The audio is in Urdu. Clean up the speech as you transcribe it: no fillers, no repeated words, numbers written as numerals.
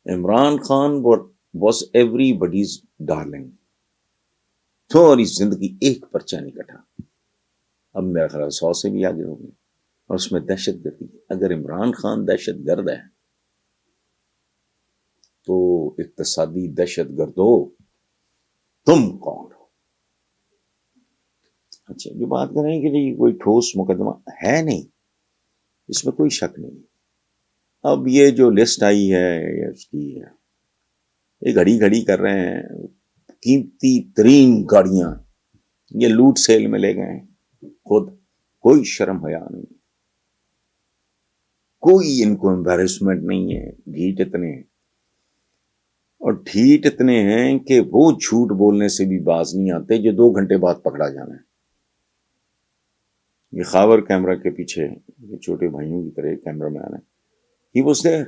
Imran Khan was every buddies darling. ساری زندگی ایک پرچہ نہیں کٹا. اب میرا خیال 100 سے بھی آگے ہو گئی. اور اس میں دہشت گردی. اگر عمران خان دہشت گرد ہے تو اقتصادی دہشت گرد ہو تم کون ہو؟ اچھا جو بات کریں کہ جی کوئی ٹھوس مقدمہ ہے نہیں، اس میں کوئی شک نہیں. اب یہ جو لسٹ آئی ہے اس کی یہ گھڑی گھڑی کر رہے ہیں، قیمتی ترین گاڑیاں یہ لوٹ سیل میں لے گئے خود. کوئی شرم حیا نہیں، کوئی ان کو امبیرسمنٹ نہیں ہے. ڈھیٹ اتنے ہیں، اور ڈھیٹ اتنے ہیں کہ وہ جھوٹ بولنے سے بھی باز نہیں آتے جو 2 گھنٹے بعد پکڑا جانا ہے. یہ خاور کیمرہ کے پیچھے یہ چھوٹے بھائیوں کی طرح کیمرہ مین ہے. He was there.